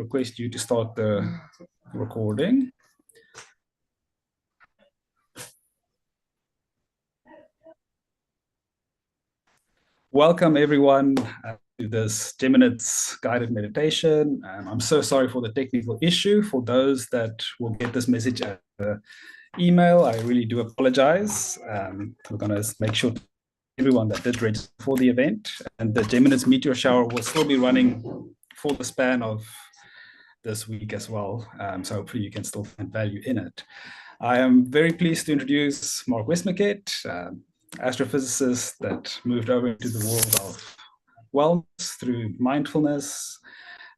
request you to start the recording. Welcome everyone to this Geminids guided meditation. I'm so sorry for the technical issue. For those that will get this message as an email, I really do apologize. We're going to make sure everyone that did register for the event, and the Geminids meteor shower will still be running for the span of this week as well. So hopefully you can still find value in it. I am very pleased to introduce Mark Westmackett, astrophysicist that moved over into the world of wellness through mindfulness,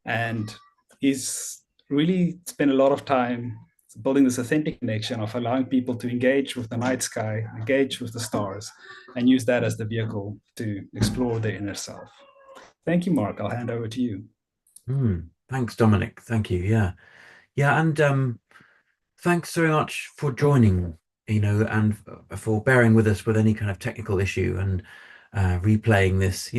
and he's really spent a lot of time building this authentic connection of allowing people to engage with the night sky, engage with the stars, and use that as the vehicle to explore their inner self. Thank you, Mark. I'll hand over to you. Thanks, Dominic. Thank you. Yeah, and thanks very much for joining, and for bearing with us with any kind of technical issue and replaying this.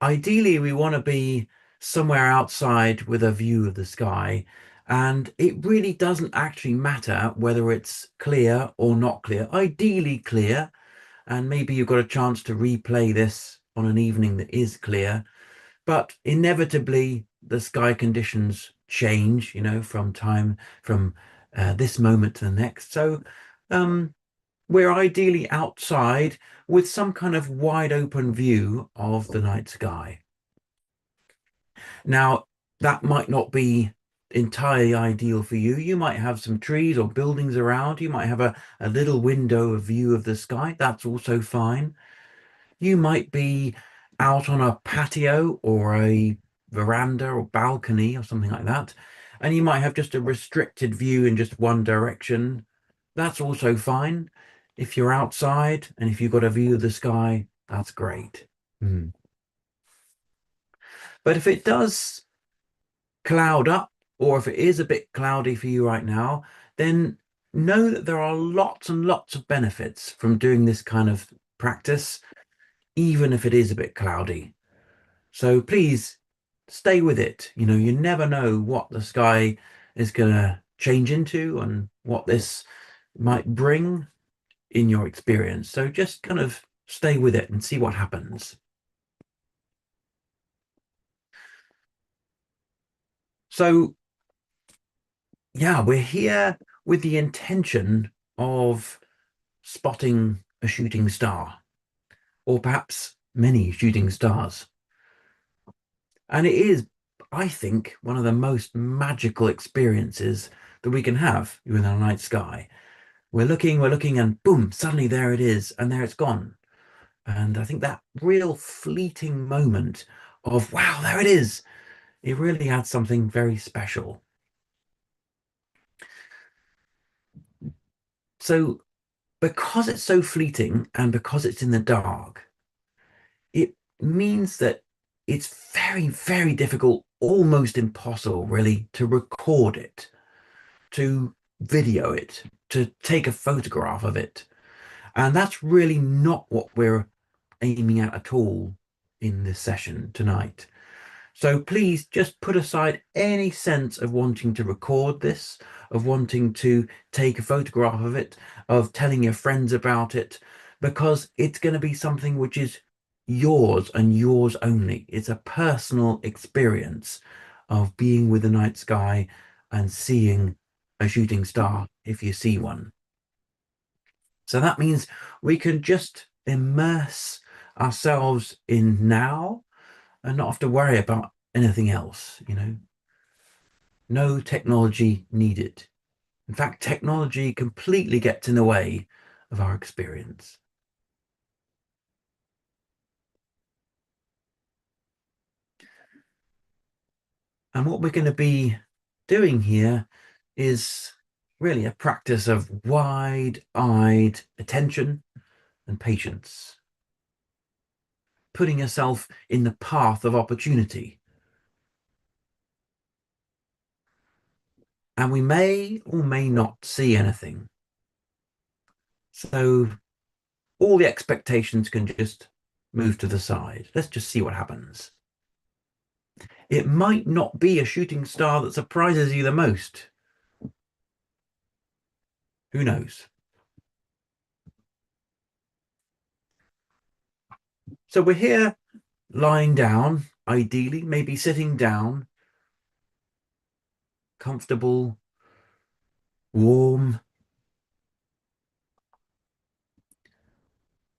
Ideally, we want to be somewhere outside with a view of the sky, and it really doesn't actually matter whether it's clear or not clear. Ideally clear, and maybe you've got a chance to replay this on an evening that is clear, but inevitably the sky conditions change, from this moment to the next. So we're ideally outside with some kind of wide open view of the night sky. Now, that might not be entirely ideal for you. You might have some trees or buildings around. You might have a little window of view of the sky. That's also fine. You might be out on a patio or a veranda or balcony or something like that, and you might have just a restricted view in just one direction. That's also fine. If you're outside and if you've got a view of the sky, that's great. But if it does cloud up, or if it is a bit cloudy for you right now, then know that there are lots and lots of benefits from doing this kind of practice, even if it is a bit cloudy. So please stay with it. You never know what the sky is going to change into and what this might bring in your experience. So just kind of stay with it and see what happens. So yeah, we're here with the intention of spotting a shooting star, or perhaps many shooting stars. And it is, I think, one of the most magical experiences that we can have in our night sky. We're looking, and boom, suddenly there it is, and there it's gone. And I think that real fleeting moment of, wow, there it is, it really adds something very special. So because it's so fleeting and because it's in the dark, it means that it's very, very difficult, almost impossible, really, to record it, to video it, to take a photograph of it. And that's really not what we're aiming at all in this session tonight. So please just put aside any sense of wanting to record this, of wanting to take a photograph of it, of telling your friends about it, because it's going to be something which is yours and yours only. It's a personal experience of being with the night sky and seeing a shooting star if you see one. So that means we can just immerse ourselves in now and not have to worry about anything else, No technology needed. In fact, technology completely gets in the way of our experience. And what we're going to be doing here is really a practice of wide-eyed attention and patience, putting yourself in the path of opportunity. And we may or may not see anything. So all the expectations can just move to the side. Let's just see what happens. It might not be a shooting star that surprises you the most. Who knows? So we're here lying down, ideally, maybe sitting down, comfortable, warm.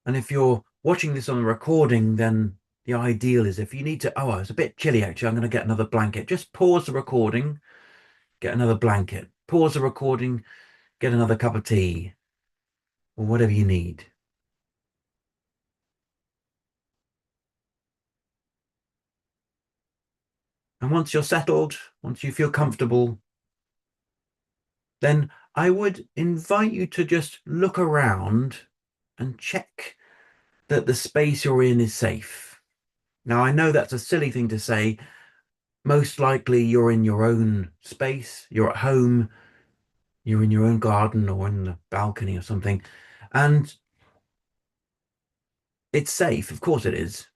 And if you're watching this on a recording, then the ideal is if you need to, oh, it's a bit chilly actually, I'm going to get another blanket. Just pause the recording, get another blanket. Pause the recording, get another cup of tea or whatever you need. And once you're settled, once you feel comfortable, then I would invite you to just look around and check that the space you're in is safe. Now, I know that's a silly thing to say. Most likely you're in your own space, you're at home, you're in your own garden or in the balcony or something, and it's safe. Of course it is.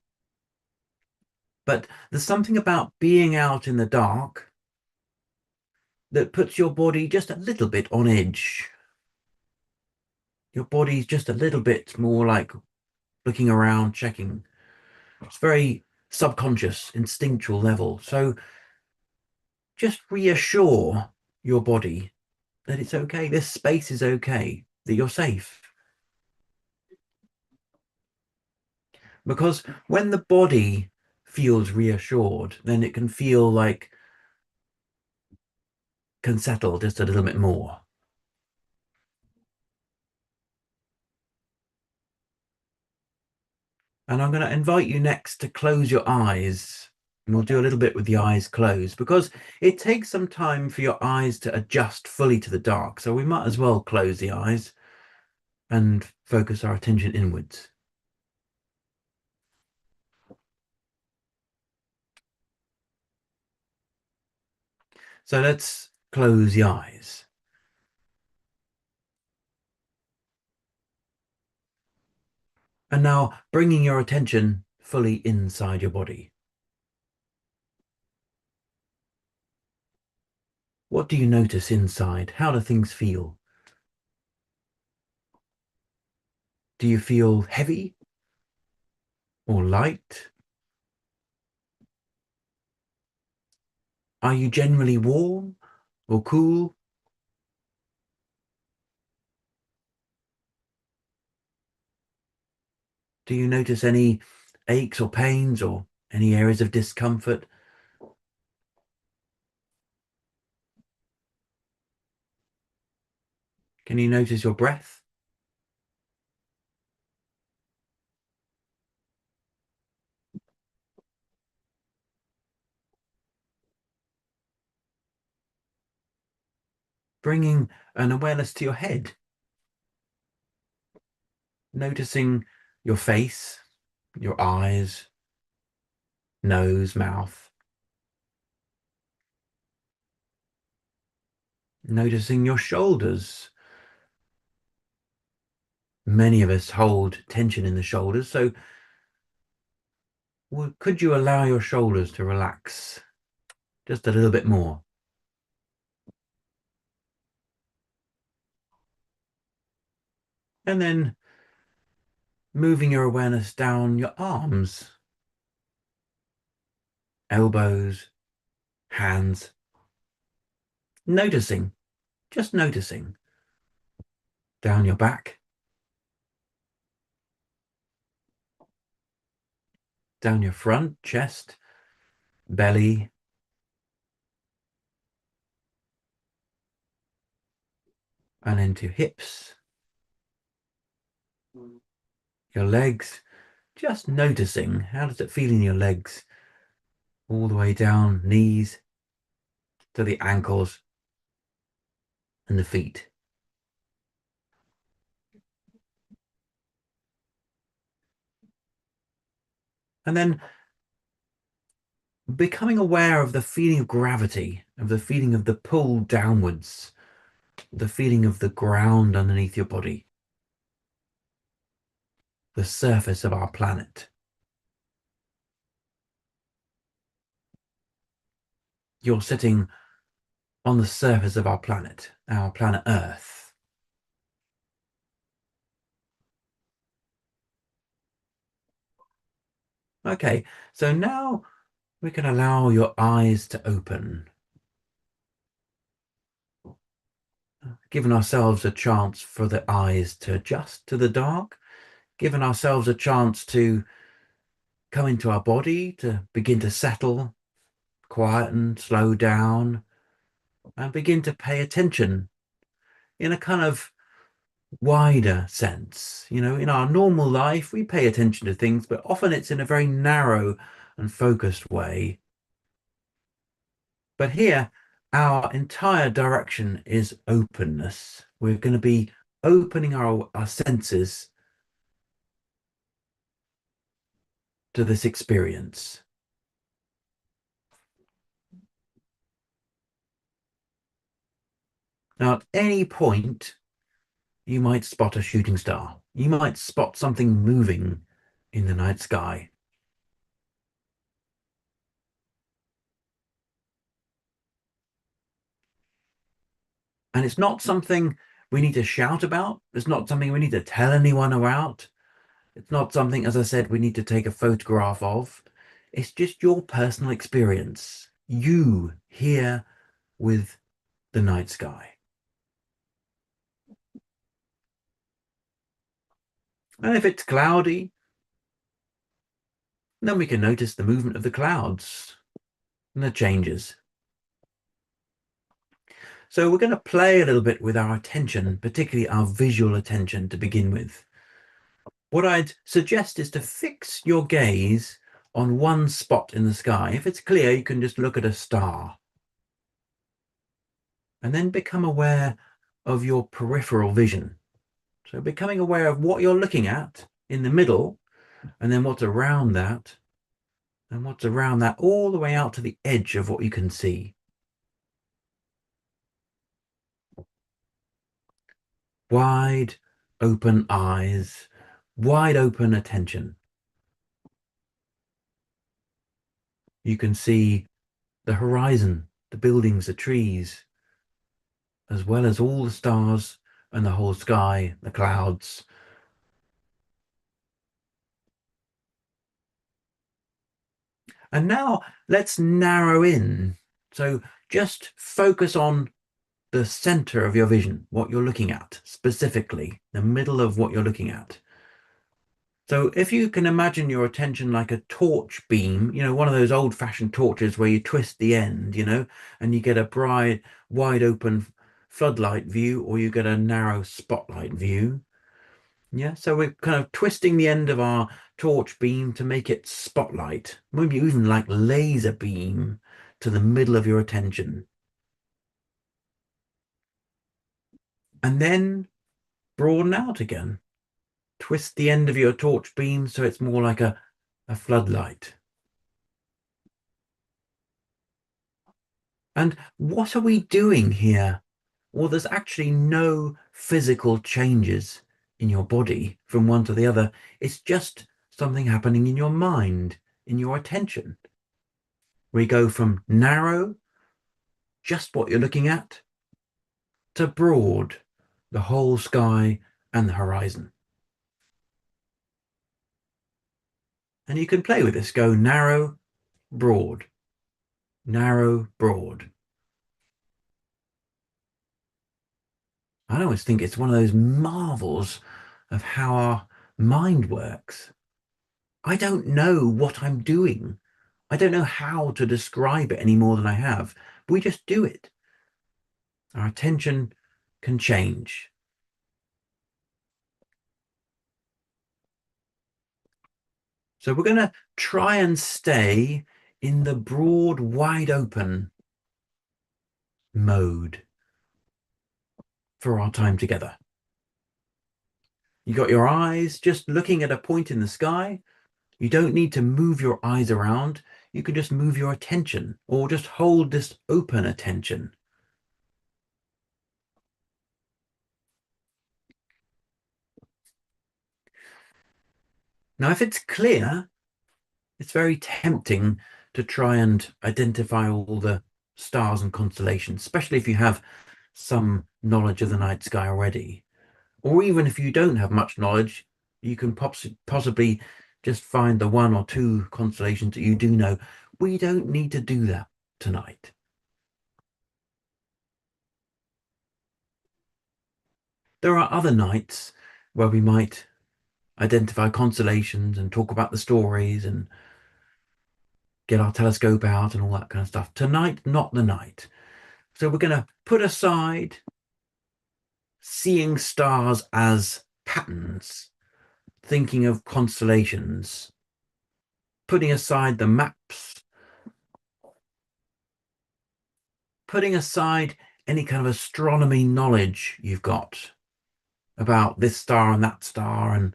But there's something about being out in the dark that puts your body just a little bit on edge. Your body's just a little bit more like looking around, checking. It's very subconscious, instinctual level. So just reassure your body that it's okay. This space is okay, that you're safe. Because when the body feels reassured, then it can feel like can settle just a little bit more. And I'm going to invite you next to close your eyes. And we'll do a little bit with the eyes closed because it takes some time for your eyes to adjust fully to the dark. So we might as well close the eyes and focus our attention inwards. So let's close the eyes. And now bringing your attention fully inside your body. What do you notice inside? How do things feel? Do you feel heavy or light? Are you generally warm or cool? Do you notice any aches or pains or any areas of discomfort? Can you notice your breath? Bringing an awareness to your head, noticing your face, your eyes, nose, mouth, noticing your shoulders. Many of us hold tension in the shoulders, so could you allow your shoulders to relax just a little bit more? And then moving your awareness down your arms, elbows, hands, noticing, just noticing, down your back, down your front, chest, belly, and into hips, your legs, just noticing how does it feel in your legs, all the way down, knees to the ankles and the feet. And then becoming aware of the feeling of gravity, of the feeling of the pull downwards, the feeling of the ground underneath your body, the surface of our planet. you're sitting on the surface of our planet Earth. Okay, so now we can allow your eyes to open, giving ourselves a chance for the eyes to adjust to the dark, giving ourselves a chance to come into our body, to begin to settle, quieten, slow down, and begin to pay attention in a kind of wider sense. You know, in our normal life, we pay attention to things, but often it's in a very narrow and focused way. But here, our entire direction is openness. We're going to be opening our senses to this experience. Now, at any point, you might spot a shooting star. You might spot something moving in the night sky. And it's not something we need to shout about. It's not something we need to tell anyone about. It's not something, as I said, we need to take a photograph of. It's just your personal experience. You here with the night sky. And if it's cloudy, then we can notice the movement of the clouds and the changes. So we're going to play a little bit with our attention, particularly our visual attention to begin with. What I'd suggest is to fix your gaze on one spot in the sky. If it's clear, you can just look at a star. And then become aware of your peripheral vision. So becoming aware of what you're looking at in the middle, and then what's around that, and what's around that all the way out to the edge of what you can see. Wide open eyes, wide open attention. You can see the horizon, the buildings, the trees, as well as all the stars and the whole sky, the clouds. And now let's narrow in. So just focus on the center of your vision, what you're looking at, specifically, the middle of what you're looking at. So if you can imagine your attention like a torch beam, you know, one of those old-fashioned torches where you twist the end, you know, and you get a bright, wide open floodlight view, or you get a narrow spotlight view. Yeah, so we're kind of twisting the end of our torch beam to make it spotlight, maybe even like laser beam to the middle of your attention. And then broaden out again. Twist the end of your torch beam so it's more like a floodlight. And what are we doing here? Well, there's actually no physical changes in your body from one to the other. It's just something happening in your mind, in your attention. We go from narrow, just what you're looking at, to broad, the whole sky and the horizon. And you can play with this. Go narrow, broad, narrow, broad. I always think it's one of those marvels of how our mind works. I don't know what I'm doing. I don't know how to describe it any more than I have. We just do it. Our attention can change. So we're going to try and stay in the broad, wide open mode for our time together. You got your eyes just looking at a point in the sky. You don't need to move your eyes around. You can just move your attention or just hold this open attention. Now, if it's clear, it's very tempting to try and identify all the stars and constellations, especially if you have some knowledge of the night sky already. Or even if you don't have much knowledge, you can possibly just find the one or two constellations that you do know. We don't need to do that tonight. There are other nights where we might identify constellations and talk about the stories and get our telescope out and all that kind of stuff. Tonight, not the night. So we're going to put aside seeing stars as patterns, thinking of constellations, putting aside the maps, putting aside any kind of astronomy knowledge you've got about this star and that star and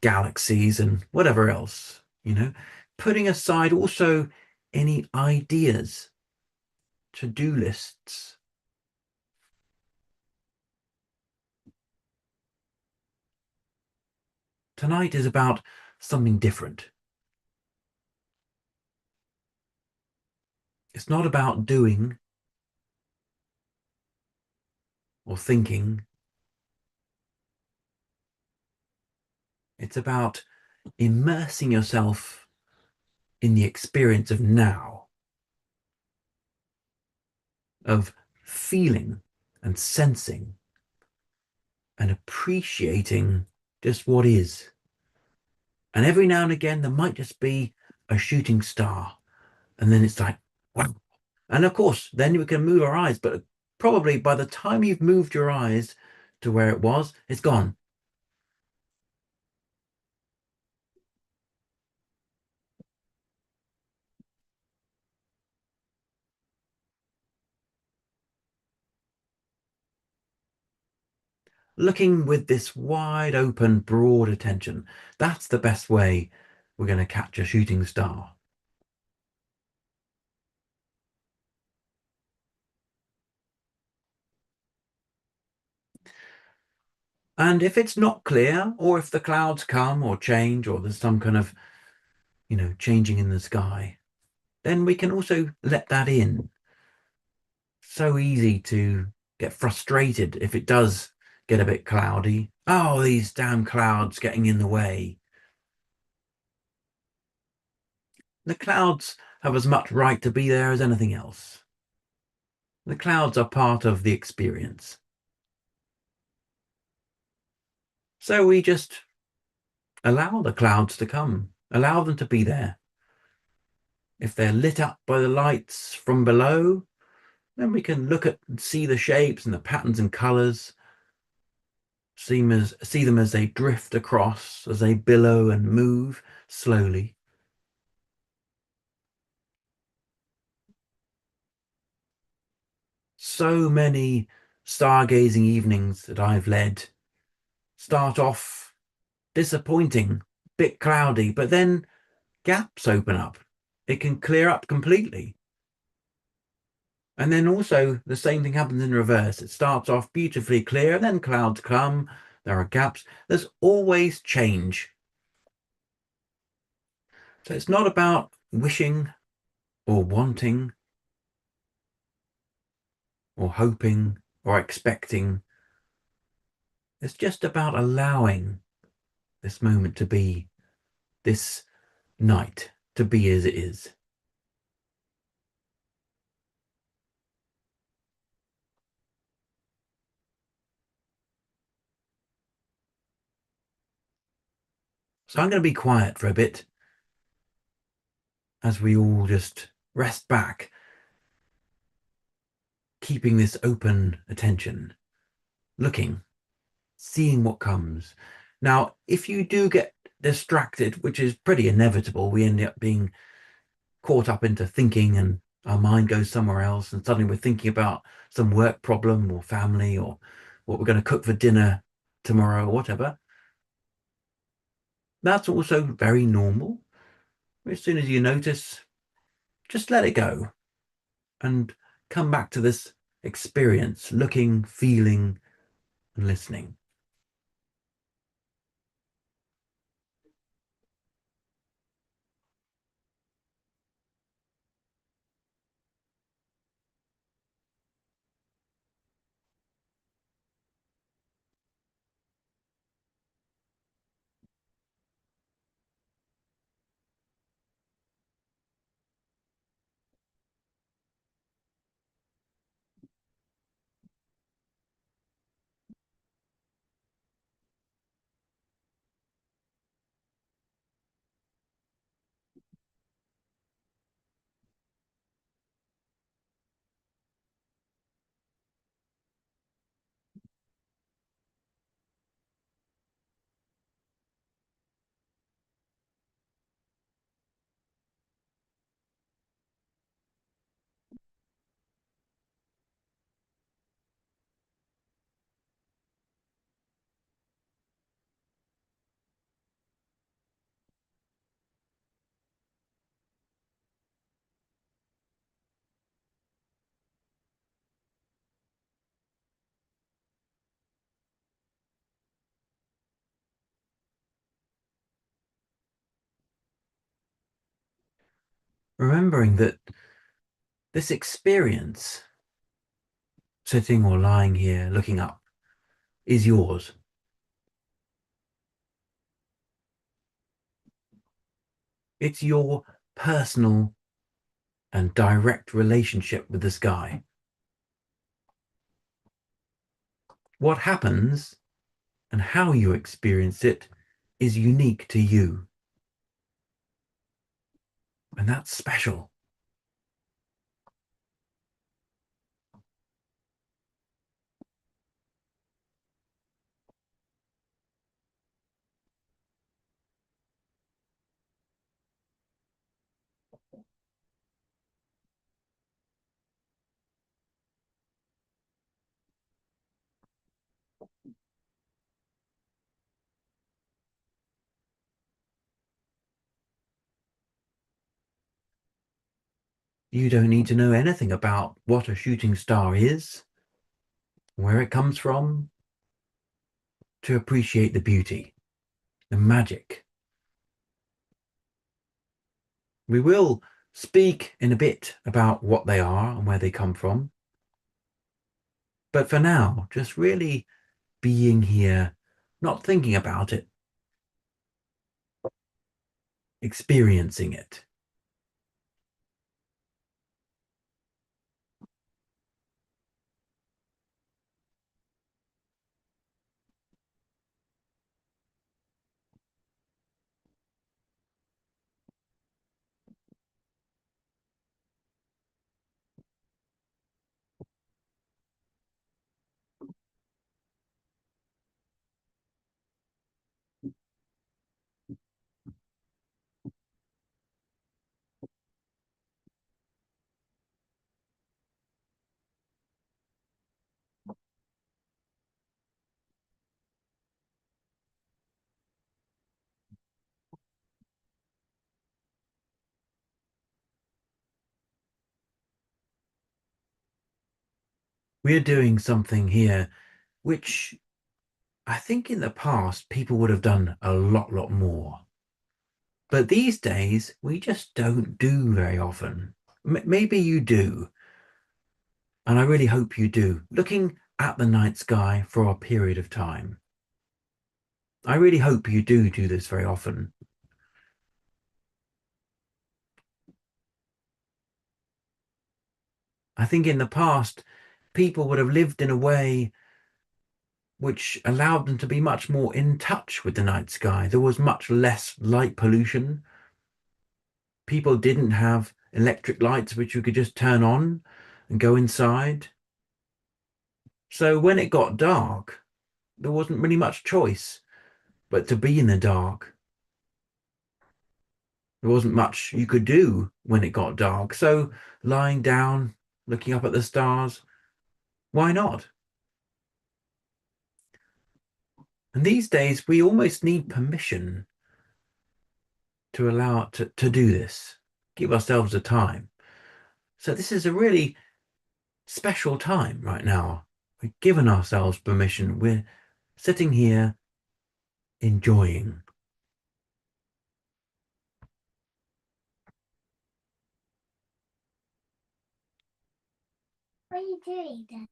galaxies and whatever else, putting aside also any ideas, to-do lists. Tonight is about something different. It's not about doing or thinking. It's about immersing yourself in the experience of now, of feeling and sensing and appreciating just what is. And every now and again, there might just be a shooting star. And then it's like, wow. And of course, then we can move our eyes. But probably by the time you've moved your eyes to where it was, it's gone. Looking with this wide open, broad attention, that's the best way we're going to catch a shooting star. And if it's not clear, or if the clouds come or change, or there's some kind of, changing in the sky, then we can also let that in. So easy to get frustrated if it does get a bit cloudy. Oh, these damn clouds getting in the way. The clouds have as much right to be there as anything else. The clouds are part of the experience. So we just allow the clouds to come, allow them to be there. If they're lit up by the lights from below, then we can look at and see the shapes and the patterns and colors, see them as they drift across, as they billow and move slowly. So many stargazing evenings that I've led start off disappointing, bit cloudy, but then gaps open up. It can clear up completely. And then also the same thing happens in reverse. It starts off beautifully clear, then clouds come, there are gaps. There's always change. So it's not about wishing or wanting or hoping or expecting. It's just about allowing this moment to be, this night to be as it is. So I'm going to be quiet for a bit as we all just rest back, keeping this open attention, looking, seeing what comes. Now, if you do get distracted, which is pretty inevitable, we end up being caught up into thinking and our mind goes somewhere else, and suddenly we're thinking about some work problem or family or what we're going to cook for dinner tomorrow or whatever. That's also very normal. As soon as you notice, just let it go and come back to this experience, looking, feeling, and listening. remembering that this experience, sitting or lying here looking up, is yours. It's your personal and direct relationship with the sky. What happens and how you experience it is unique to you. And that's special. You don't need to know anything about what a shooting star is, where it comes from, to appreciate the beauty, the magic. We will speak in a bit about what they are and where they come from. But for now, just really being here, not thinking about it, experiencing it. We're doing something here which I think in the past people would have done a lot more. But these days, we just don't do very often. Maybe you do, and I really hope you do. Looking at the night sky for a period of time. I really hope you do this very often. I think in the past, people would have lived in a way which allowed them to be much more in touch with the night sky. There was much less light pollution. People didn't have electric lights which you could just turn on and go inside. So when it got dark, there wasn't really much choice but to be in the dark. There wasn't much you could do when it got dark. So lying down, looking up at the stars, why not? And these days, we almost need permission to allow it to do this, give ourselves a time. So this is a really special time right now. We've given ourselves permission. We're sitting here enjoying. What are you doing then?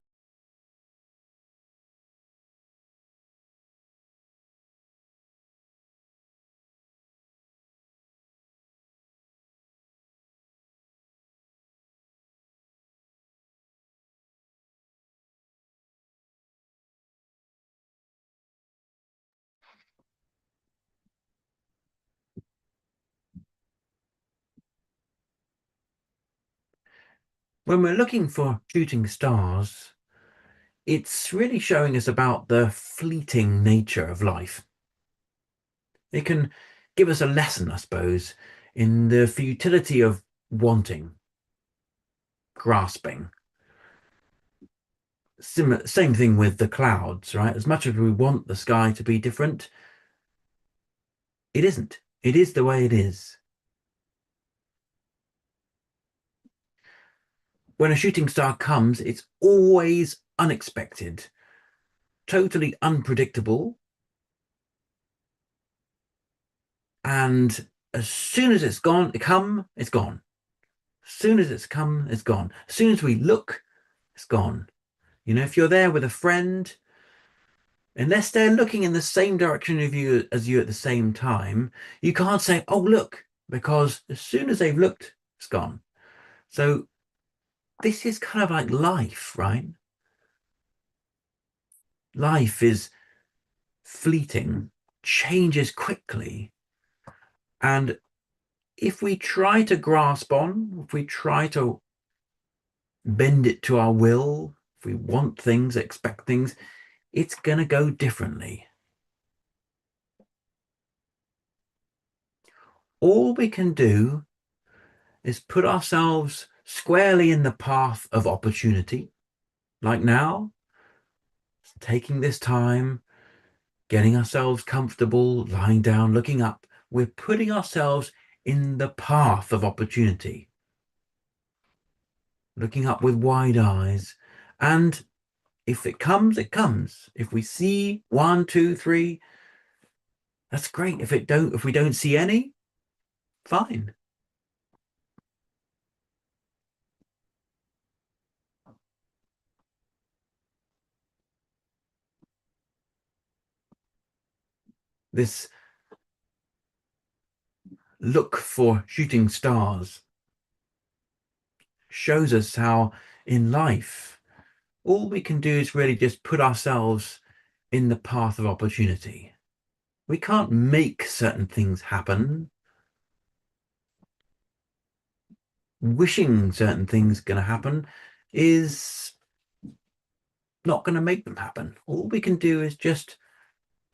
When we're looking for shooting stars, it's really showing us about the fleeting nature of life. It can give us a lesson, I suppose, in the futility of wanting, grasping. Same thing with the clouds, right? As much as we want the sky to be different, it isn't. It is the way it is. When a shooting star comes, it's always unexpected, totally unpredictable. And as soon as it's gone, it's gone. As soon as it's come, it's gone. As soon as we look, it's gone. If you're there with a friend, unless they're looking in the same direction of you as you at the same time, you can't say, "Oh, look," because as soon as they've looked, it's gone. So this is kind of like life, right? Life is fleeting, changes quickly. And if we try to grasp on, if we try to bend it to our will, if we want things, expect things, it's going to go differently. All we can do is put ourselves squarely in the path of opportunity, like now, taking this time, getting ourselves comfortable, lying down, looking up. We're putting ourselves in the path of opportunity, looking up with wide eyes. And if it comes, it comes. If we see one, two, three, that's great. If we don't see any, fine. This look for shooting stars shows us how in life, all we can do is really just put ourselves in the path of opportunity. We can't make certain things happen. Wishing certain things going to happen is not going to make them happen. All we can do is just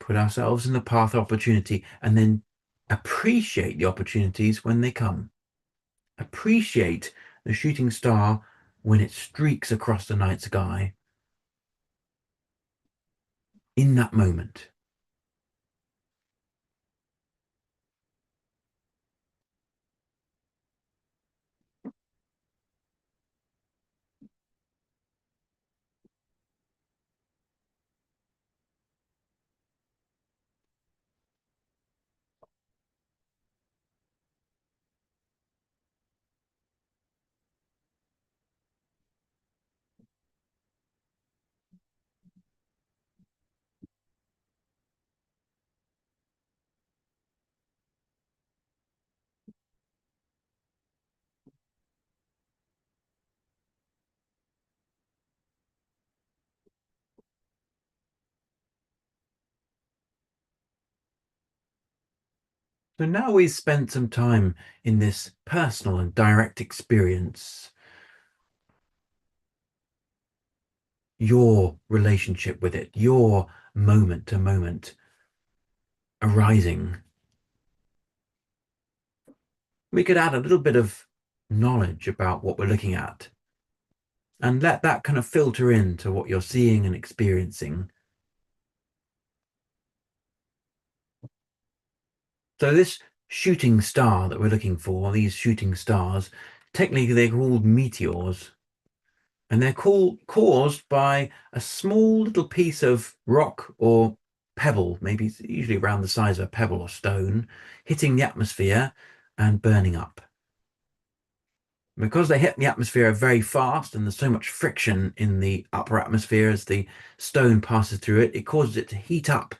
put ourselves in the path of opportunity and then appreciate the opportunities when they come. Appreciate the shooting star when it streaks across the night sky in that moment. So now we've spent some time in this personal and direct experience, your relationship with it, your moment to moment arising. We could add a little bit of knowledge about what we're looking at and let that kind of filter into what you're seeing and experiencing. So this shooting star that we're looking for, these shooting stars, technically they're called meteors, and they're caused by a small little piece of rock or pebble, maybe it's usually around the size of a pebble or stone, hitting the atmosphere and burning up. Because they hit the atmosphere very fast and there's so much friction in the upper atmosphere as the stone passes through it, it causes it to heat up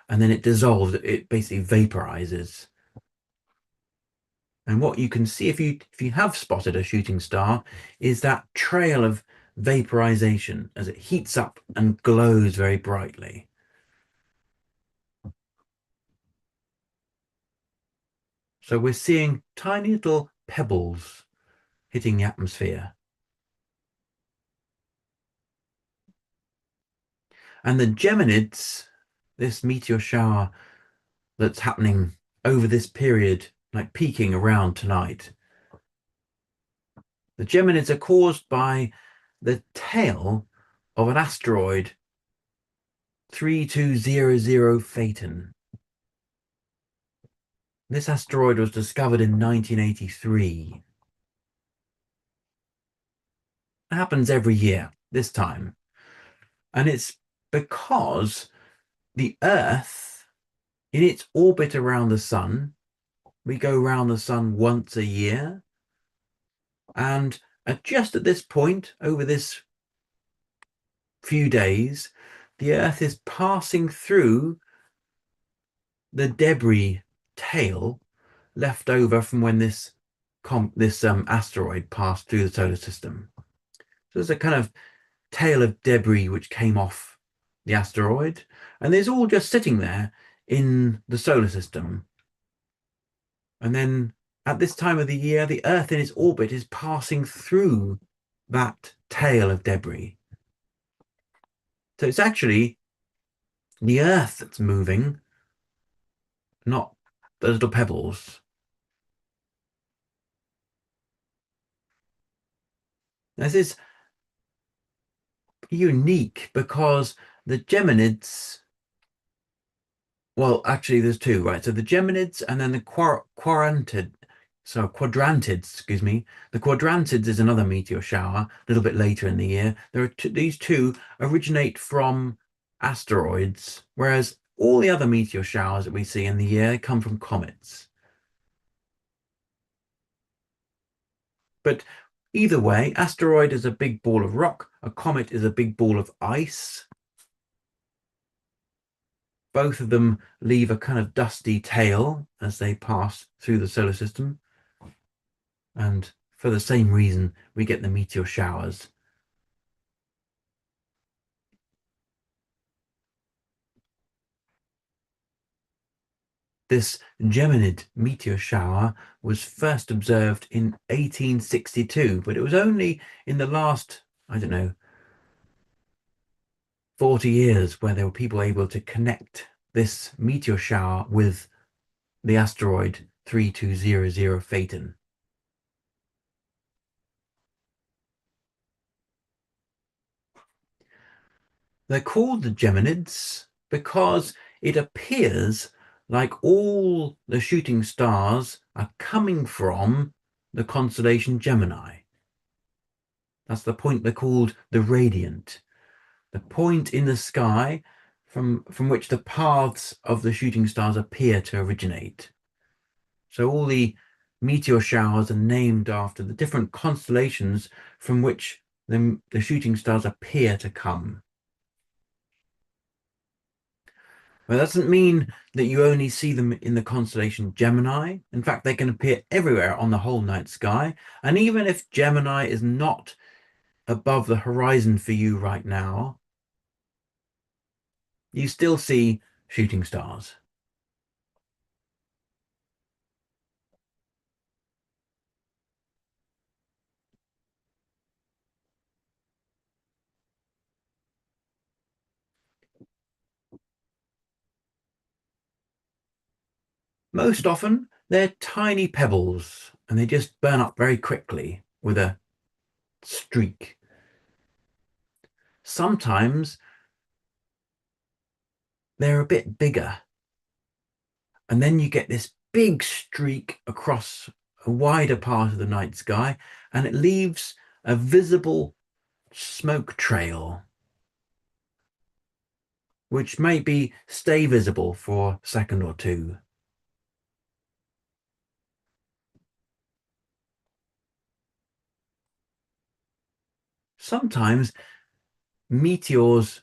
and then it dissolves, it basically vaporizes. And what you can see if you have spotted a shooting star is that trail of vaporization as it heats up and glows very brightly. So we're seeing tiny little pebbles hitting the atmosphere. And the Geminids, this meteor shower that's happening over this period, like peaking around tonight, the Geminids are caused by the tail of an asteroid 3200 Phaeton. This asteroid was discovered in 1983. It happens every year, this time. And it's because the Earth, in its orbit around the sun, we go around the sun once a year. And just at this point, over this few days, the Earth is passing through the debris tail left over from when this asteroid passed through the solar system. So there's a kind of tail of debris which came off the asteroid, and it's all just sitting there in the solar system. And then at this time of the year, the Earth in its orbit is passing through that tail of debris. So it's actually the Earth that's moving, not the little pebbles. This is unique because the Geminids, well, actually, there's two, right? So the Geminids and then the quadrantids, excuse me. The quadrantids is another meteor shower a little bit later in the year. These two originate from asteroids, whereas all the other meteor showers that we see in the year come from comets. But either way, asteroid is a big ball of rock, a comet is a big ball of ice. Both of them leave a kind of dusty tail as they pass through the solar system. And for the same reason, we get the meteor showers. This Geminid meteor shower was first observed in 1862, but it was only in the last, I don't know, 40 years where there were people able to connect this meteor shower with the asteroid 3200 Phaeton. They're called the Geminids because it appears like all the shooting stars are coming from the constellation Gemini. That's the point they're called the radiant, the point in the sky from which the paths of the shooting stars appear to originate. So all the meteor showers are named after the different constellations from which the shooting stars appear to come. Well, that doesn't mean that you only see them in the constellation Gemini. In fact, they can appear everywhere on the whole night sky. And even if Gemini is not above the horizon for you right now, you still see shooting stars. Most often, they're tiny pebbles and they just burn up very quickly with a streak. Sometimes they're a bit bigger, and then you get this big streak across a wider part of the night sky, and it leaves a visible smoke trail, which may stay visible for a second or two. Sometimes meteors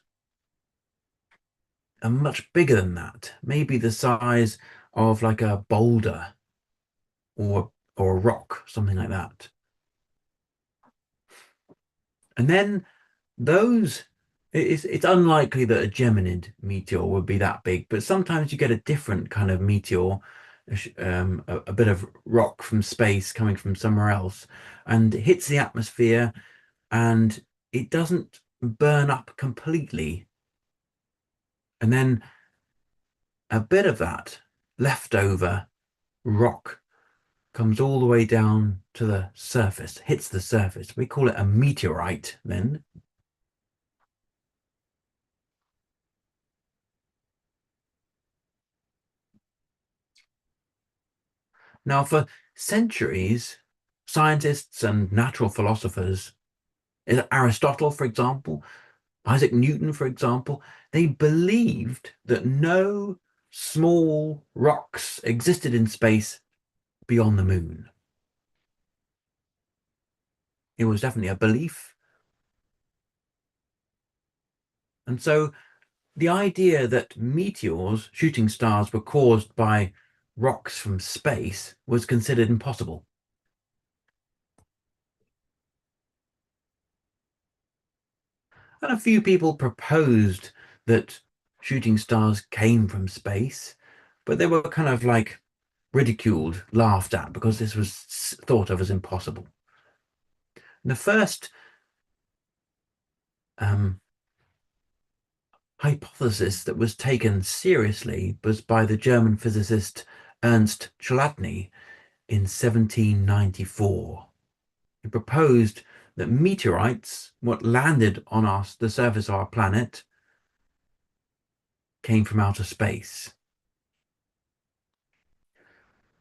are much bigger than that, maybe the size of like a boulder or a rock, something like that. And then those, it's unlikely that a Geminid meteor would be that big, but sometimes you get a different kind of meteor, a bit of rock from space coming from somewhere else, and it hits the atmosphere and it doesn't burn up completely. And then a bit of that leftover rock comes all the way down to the surface, hits the surface. We call it a meteorite then. Now, for centuries, scientists and natural philosophers, Aristotle, for example, Isaac Newton, for example, they believed that no small rocks existed in space beyond the moon. It was definitely a belief. And so the idea that meteors, shooting stars, were caused by rocks from space was considered impossible. And a few people proposed that shooting stars came from space, but they were kind of like ridiculed, laughed at, because this was thought of as impossible. And the first um, hypothesis that was taken seriously was by the German physicist Ernst Chladni in 1794. He proposed that meteorites, what landed on us, the surface of our planet, came from outer space.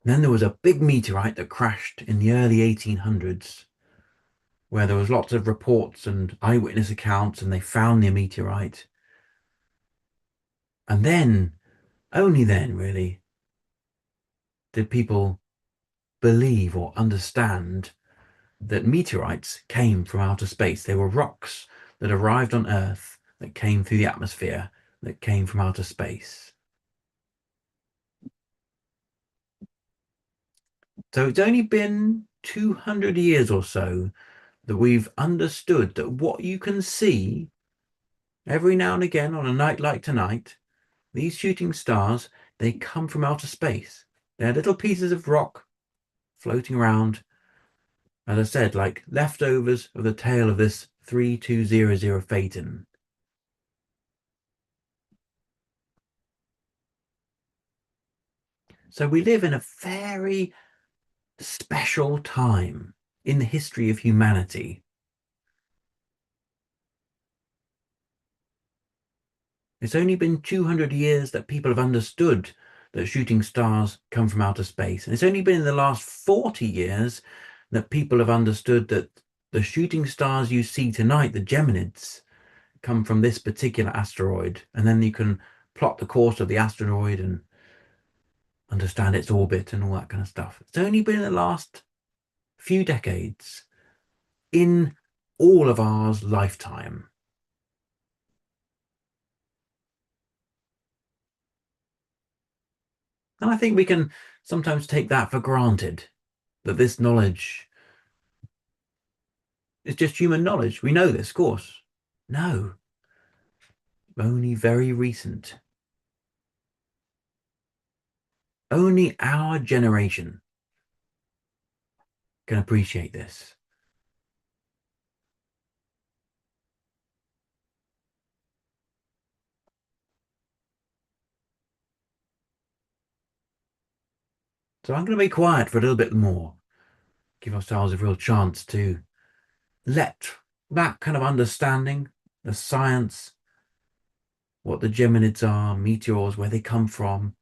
Then there was a big meteorite that crashed in the early 1800s, where there was lots of reports and eyewitness accounts, and they found the meteorite. And then, only then, really, did people believe or understand that meteorites came from outer space. They were rocks that arrived on Earth, that came through the atmosphere, that came from outer space. So it's only been 200 years or so that we've understood that what you can see every now and again on a night like tonight, these shooting stars, they come from outer space. They're little pieces of rock floating around, as I said, like leftovers of the tail of this 3200 Phaeton. So we live in a very special time in the history of humanity. It's only been 200 years that people have understood that shooting stars come from outer space. And it's only been in the last 40 years that people have understood that the shooting stars you see tonight, the Geminids, come from this particular asteroid. And then you can plot the course of the asteroid and understand its orbit and all that kind of stuff. It's only been in the last few decades in all of ours lifetime. And I think we can sometimes take that for granted, that this knowledge is just human knowledge. We know this, of course. No, only very recent. Only our generation can appreciate this. So I'm going to be quiet for a little bit more, give ourselves a real chance to let that kind of understanding, the science, what the Geminids are, meteors, where they come from,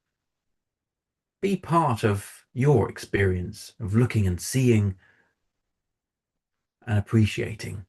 be part of your experience of looking and seeing and appreciating.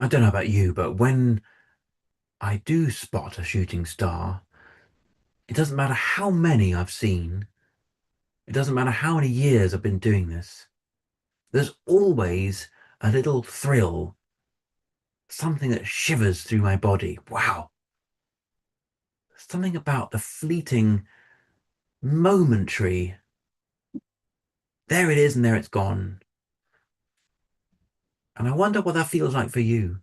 I don't know about you, but when I do spot a shooting star, it doesn't matter how many I've seen, it doesn't matter how many years I've been doing this, there's always a little thrill, something that shivers through my body. Wow. Something about the fleeting, momentary, there it is and there it's gone. And I wonder what that feels like for you.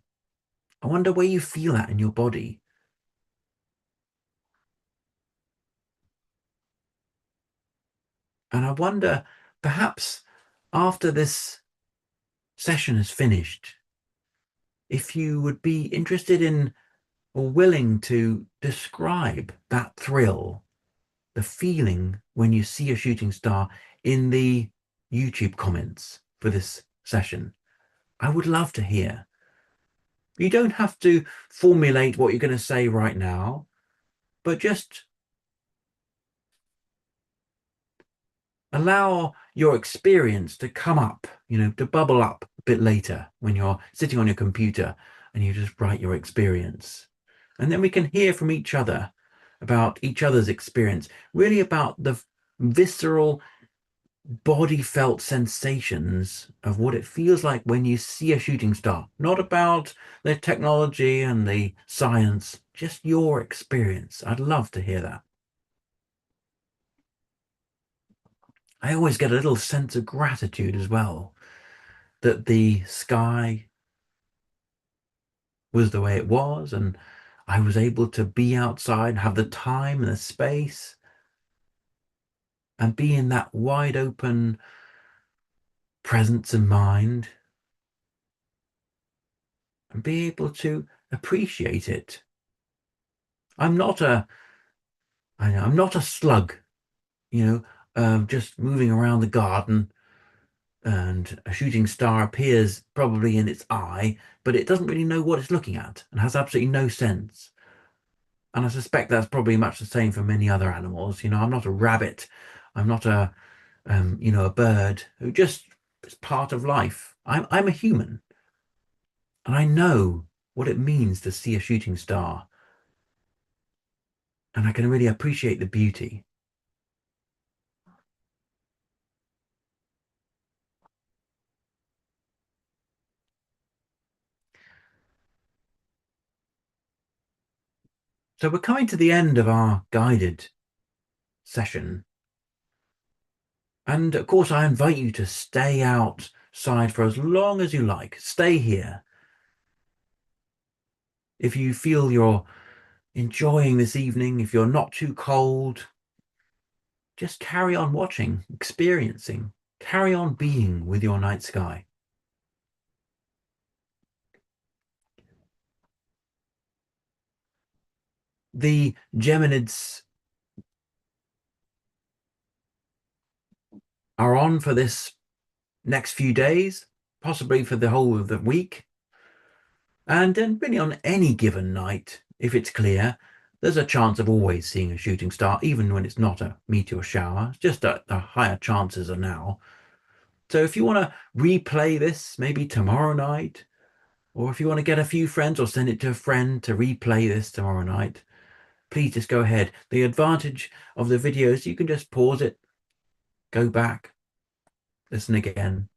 I wonder where you feel that in your body. And I wonder, perhaps after this session is finished, if you would be interested in or willing to describe that thrill, the feeling when you see a shooting star in the YouTube comments for this session. I would love to hear. You don't have to formulate what you're going to say right now, but just allow your experience to come up, to bubble up a bit later when you're sitting on your computer and you just write your experience. And then we can hear from each other about each other's experience, really about the visceral, body felt sensations of what it feels like when you see a shooting star, not about the technology and the science, just your experience. I'd love to hear that. I always get a little sense of gratitude as well that the sky was the way it was and I was able to be outside, have the time and the space and be in that wide open presence of mind and be able to appreciate it. I'm not a, I know, I'm not a slug, you know, just moving around the garden and a shooting star appears probably in its eye, but it doesn't really know what it's looking at and has absolutely no sense. And I suspect that's probably much the same for many other animals. I'm not a rabbit. I'm not a bird who just is part of life. I'm a human, and I know what it means to see a shooting star, and I can really appreciate the beauty. So we're coming to the end of our guided session. And of course, I invite you to stay outside for as long as you like. Stay here. If you feel you're enjoying this evening, if you're not too cold, just carry on watching, experiencing, carry on being with your night sky. The Geminids are on for this next few days, possibly for the whole of the week. And then really on any given night, if it's clear, there's a chance of always seeing a shooting star, even when it's not a meteor shower. It's just that the higher chances are now. So if you want to replay this, maybe tomorrow night, or if you want to get a few friends or send it to a friend to replay this tomorrow night, please just go ahead. The advantage of the videos, you can just pause it, go back, listen again.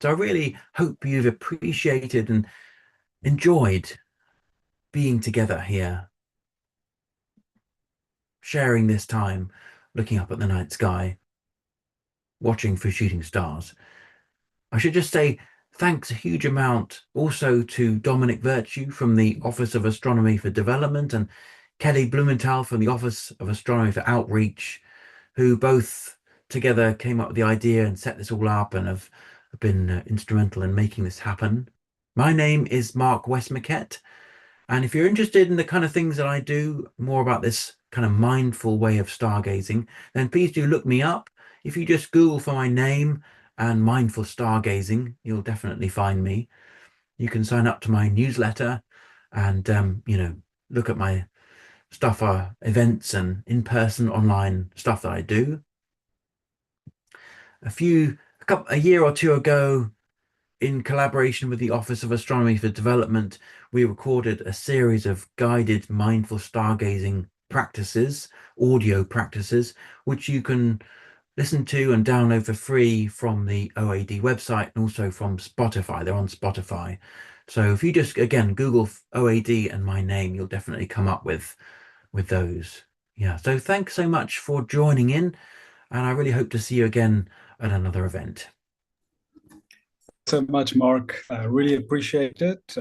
So I really hope you've appreciated and enjoyed being together here, sharing this time, looking up at the night sky, watching for shooting stars. I should just say thanks a huge amount also to Dominic Virtue from the Office of Astronomy for Development and Kelly Blumenthal from the Office of Astronomy for Outreach, who both together came up with the idea and set this all up and have been instrumental in making this happen. My name is Mark Westmackett, and if you're interested in the kind of things that I do, more about this kind of mindful way of stargazing, then please do look me up. If you just Google for my name and mindful stargazing, you'll definitely find me. You can sign up to my newsletter and, look at my stuff, events and in-person online stuff that I do. A year or two ago, in collaboration with the Office of Astronomy for Development, we recorded a series of guided mindful stargazing practices, audio practices, which you can listen to and download for free from the OAD website and also from Spotify. They're on Spotify. So if you just again Google OAD and my name, you'll definitely come up with those. Yeah. So thanks so much for joining in, and I really hope to see you again at another event. So much, Mark. I really appreciate it.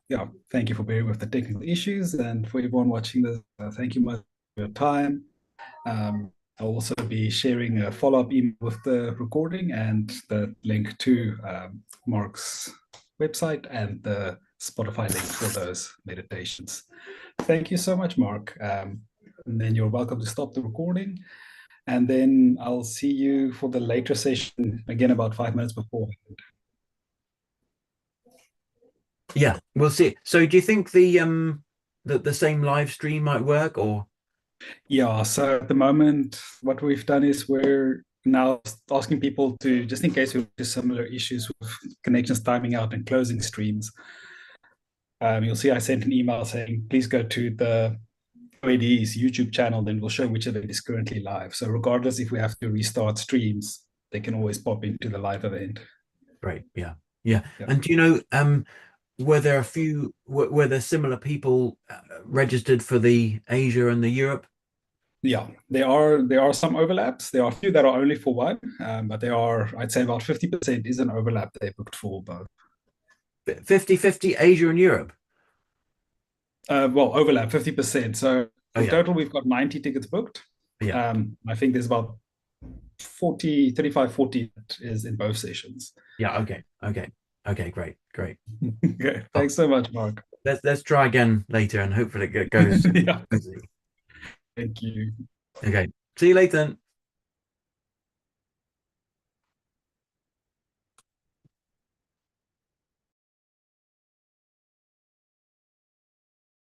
Yeah, thank you for bearing with the technical issues, and for everyone watching this, thank you much for your time. I'll also be sharing a follow-up email with the recording and the link to Mark's website and the Spotify link for those meditations. Thank you so much, Mark. And then you're welcome to stop the recording. And then I'll see you for the later session again about 5 minutes before. Yeah, we'll see. So do you think the same live stream might work or Yeah, so at the moment, what we've done is we're now asking people to, just in case we have similar issues with connections timing out and closing streams, you'll see I sent an email saying, please go to the OAD's YouTube channel, then we'll show which event is currently live. So regardless if we have to restart streams, they can always pop into the live event. great? Yeah. Yeah. Yeah. And do you know were there similar people registered for the Asia and the Europe? Yeah, there are some overlaps. There are a few that are only for one, but there are, I'd say about 50% is an overlap they booked for both. 50-50 Asia and Europe. Well, overlap 50%. So Oh in yeah. total, we've got 90 tickets booked. Yeah. I think there's about 40, 35, 40 that is in both sessions. Yeah. Okay. Okay. Okay. Great. Great. Okay. Oh, Thanks so much, Mark. let's try again later and hopefully it goes Yeah. smoothly. Thank you. Okay. See you later.